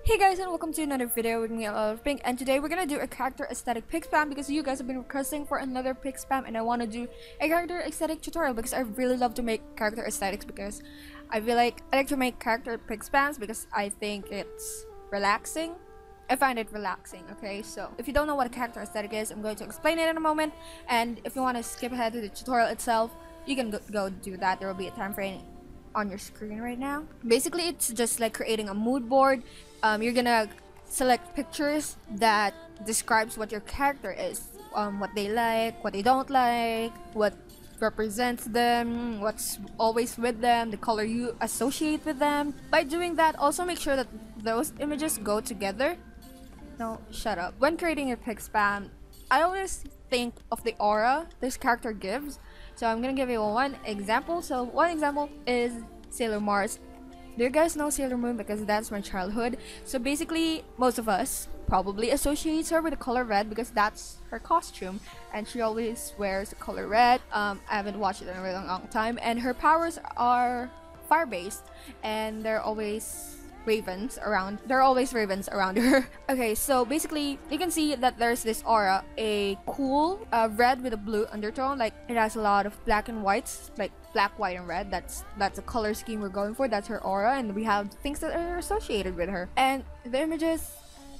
Hey guys, and welcome to another video with me, ilalalovepink, and today we're gonna do a character aesthetic pick spam because you guys have been requesting for another pick spam, and I want to do a character aesthetic tutorial because I really love to make character aesthetics because I feel like I like to make character pick spams because I think it's relaxing. I find it relaxing. Okay, so if you don't know what a character aesthetic is, I'm going to explain it in a moment, and if you want to skip ahead to the tutorial itself, you can go do that. There will be a time frame on your screen right now. Basically, it's just like creating a mood board. You're gonna select pictures that describes what your character is, what they like, what they don't like, what represents them, what's always with them, the color you associate with them. By doing that, also make sure that those images go together. No, shut up. When creating your pick spam, I always think of the aura this character gives. So I'm gonna give you one example. So one example is Sailor Mars. Do you guys know Sailor Moon? Because that's my childhood. So basically, most of us probably associates her with the color red because that's her costume, and she always wears the color red. I haven't watched it in a really long time, and her powers are fire-based, and they're always ravens around her. Okay, so basically you can see that there's this aura, a cool red with a blue undertone. Like, it has a lot of black and whites, like black, white, and red. That's a color scheme we're going for. That's her aura, and we have things that are associated with her, and the images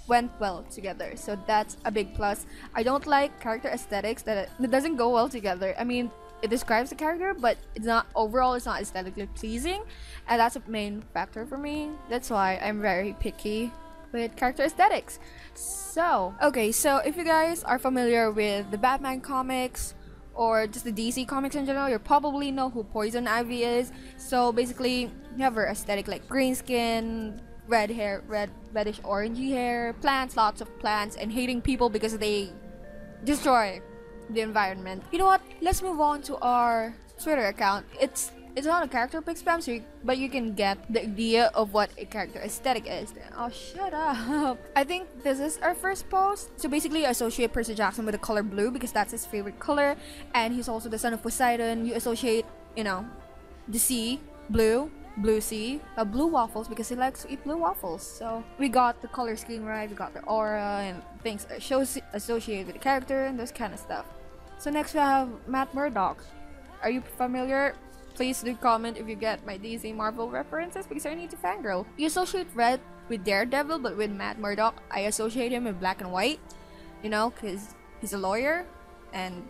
went well together, so that's a big plus. I don't like character aesthetics that doesn't go well together. I mean, it describes the character, but it's not aesthetically pleasing, and that's a main factor for me. That's why I'm very picky with character aesthetics. So okay, so if you guys are familiar with the Batman comics or just the DC comics in general, you probably know who Poison Ivy is. So basically, you have her aesthetic, like green skin, red hair, reddish orangey hair, plants, lots of plants, and hating people because they destroy the environment. You know what? Let's move on to our Twitter account. It's not a character pick spam, so but you can get the idea of what a character aesthetic is. Oh, shut up. I think this is our first post. So basically, you associate Percy Jackson with the color blue because that's his favorite color, and he's also the son of Poseidon. You associate, the sea, blue sea, blue waffles because he likes to eat blue waffles. So we got the color scheme right, we got the aura and things that shows associated with the character and this kind of stuff. So next we have Matt Murdock. Are you familiar? Please do comment if you get my DC Marvel references because I need to fangirl. You associate red with Daredevil, but with Matt Murdock, I associate him with black and white, because he's a lawyer, and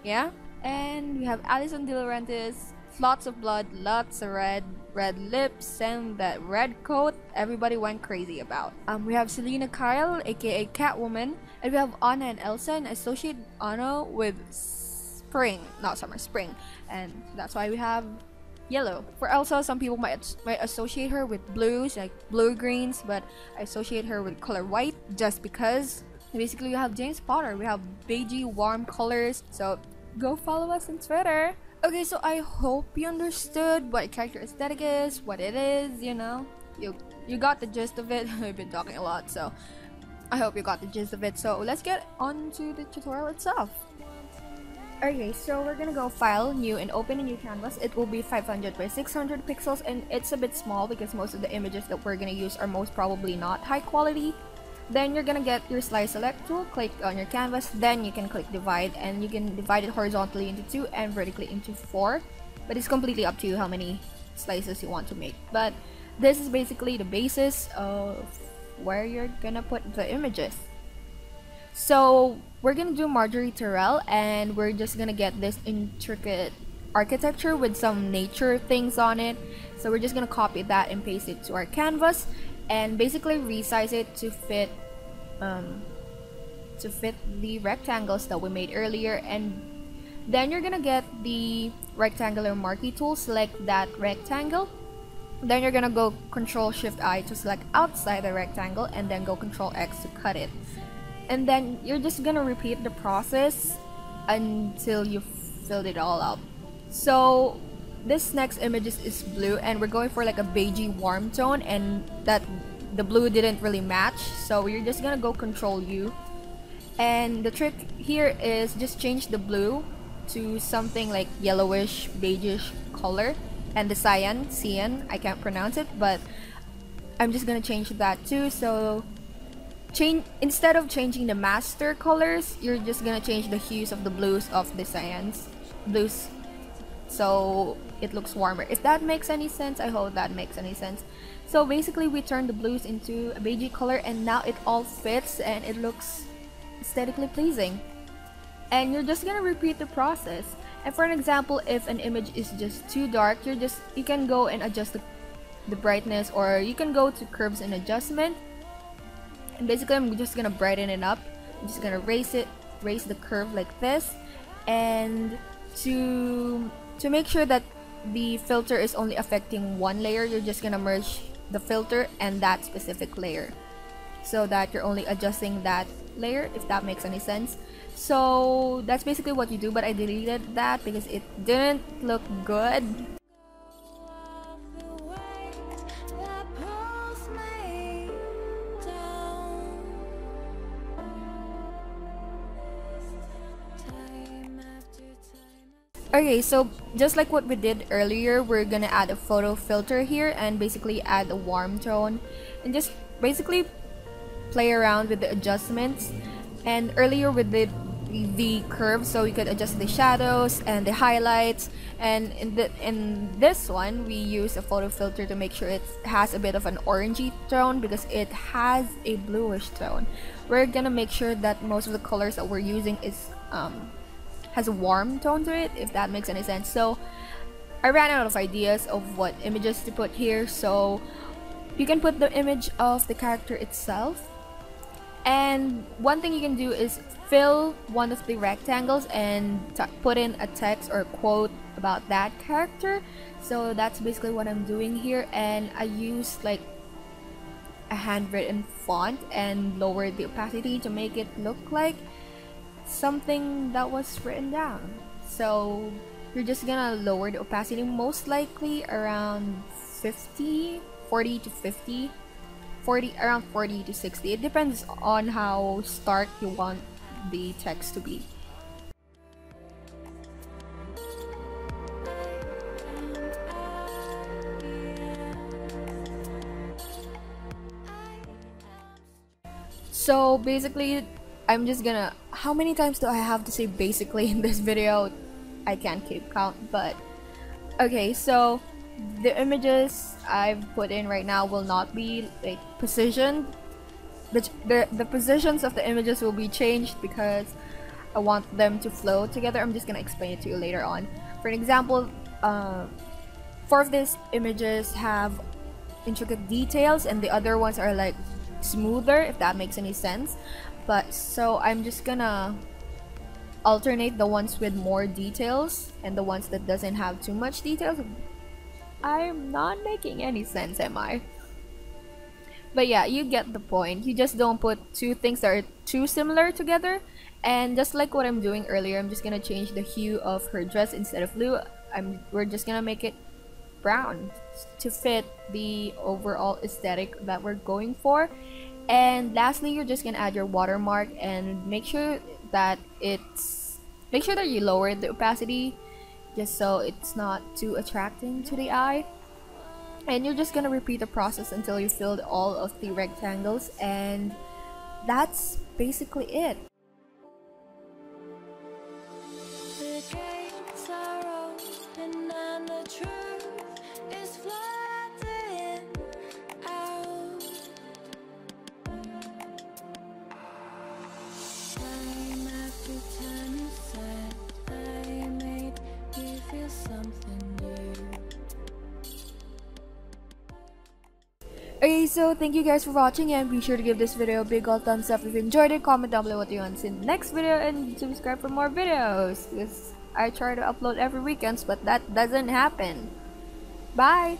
yeah. And we have Alison De Laurentiis. Lots of blood, lots of red lips, and that red coat everybody went crazy about. We have Selena Kyle, aka Catwoman, and we have Anna and Elsa, and associate Anna with spring, not summer, spring, and that's why we have yellow. For Elsa, some people might associate her with blues, like blue greens, but I associate her with color white just because. Basically, we have James Potter. We have beigey warm colors, so go follow us on Twitter. Okay, so I hope you understood what a character aesthetic is, what it is, You got the gist of it. I've been talking a lot, so I hope you got the gist of it. So let's get on to the tutorial itself. Okay, so we're gonna go File, New, and open a new canvas. It will be 500 by 600 pixels, and it's a bit small because most of the images that we're gonna use are most probably not high quality. Then you're gonna get your slice select tool, click on your canvas, then you can click divide, and you can divide it horizontally into 2 and vertically into 4, but it's completely up to you how many slices you want to make. But this is basically the basis of where you're gonna put the images. So we're gonna do Marjorie Tyrell, and we're just gonna get this intricate architecture with some nature things on it. So we're just gonna copy that and paste it to our canvas, and basically resize it to fit the rectangles that we made earlier. And then you're gonna get the rectangular marquee tool, select that rectangle, then you're gonna go Control Shift I to select outside the rectangle, and then go Control X to cut it. And then you're just gonna repeat the process until you filled it all up. So this next image is blue, and we're going for like a beigey warm tone, and that the blue didn't really match, so we're just gonna go Control U. And the trick here is just change the blue to something like yellowish, beigeish color, and the cyan, I can't pronounce it, but I'm just gonna change that too. So instead of changing the master colors, you're just gonna change the hues of the blues of the cyans blues, so it looks warmer. If that makes any sense, I hope that makes any sense. So basically we turned the blues into a beige color, and now it all fits and it looks aesthetically pleasing. And you're just gonna repeat the process. And for an example, if an image is just too dark, you can go and adjust the brightness, or you can go to curves and adjustment. And basically I'm just gonna brighten it up. I'm just gonna raise the curve like this, and to make sure that the filter is only affecting one layer, you're just gonna merge the filter and that specific layer, so that you're only adjusting that layer, if that makes any sense. So that's basically what you do, but I deleted that because it didn't look good. Okay, so just like what we did earlier, we're gonna add a photo filter here and basically add a warm tone and just basically play around with the adjustments. And earlier we did the curve, so we could adjust the shadows and the highlights, and in this one we use a photo filter to make sure it has a bit of an orangey tone because it has a bluish tone. We're gonna make sure that most of the colors that we're using is has a warm tone to it, if that makes any sense. So I ran out of ideas of what images to put here, so you can put the image of the character itself. And one thing you can do is fill one of the rectangles and put in a text or a quote about that character. So that's basically what I'm doing here, and I used like a handwritten font and lowered the opacity to make it look like something that was written down. So you're just gonna lower the opacity, most likely around 40 to 50, around 40 to 60. It depends on how stark you want the text to be. So basically I'm just gonna, how many times do I have to say basically in this video? I can't keep count, but okay, so the images I've put in right now will not be like positioned. The positions of the images will be changed because I want them to flow together. I'm just gonna explain it to you later on. For an example, 4 of these images have intricate details and the other ones are like smoother, if that makes any sense. But so I'm just gonna alternate the ones with more details and the ones that doesn't have too much details. I'm not making any sense, am I? But yeah, you get the point. You just don't put two things that are too similar together. And just like what I'm doing earlier, I'm just gonna change the hue of her dress. Instead of blue, we're just gonna make it brown to fit the overall aesthetic that we're going for. And lastly, you're just gonna add your watermark and make sure that you lower the opacity just so it's not too attracting to the eye. And you're just gonna repeat the process until you filled all of the rectangles, and that's basically it. The gates are open and the truth is flooding out. Time after time you said I made me feel something new. Okay, so thank you guys for watching, and be sure to give this video a big old thumbs up if you enjoyed it. Comment down below what you want to see in the next video, and subscribe for more videos because I try to upload every weekend, but that doesn't happen. Bye!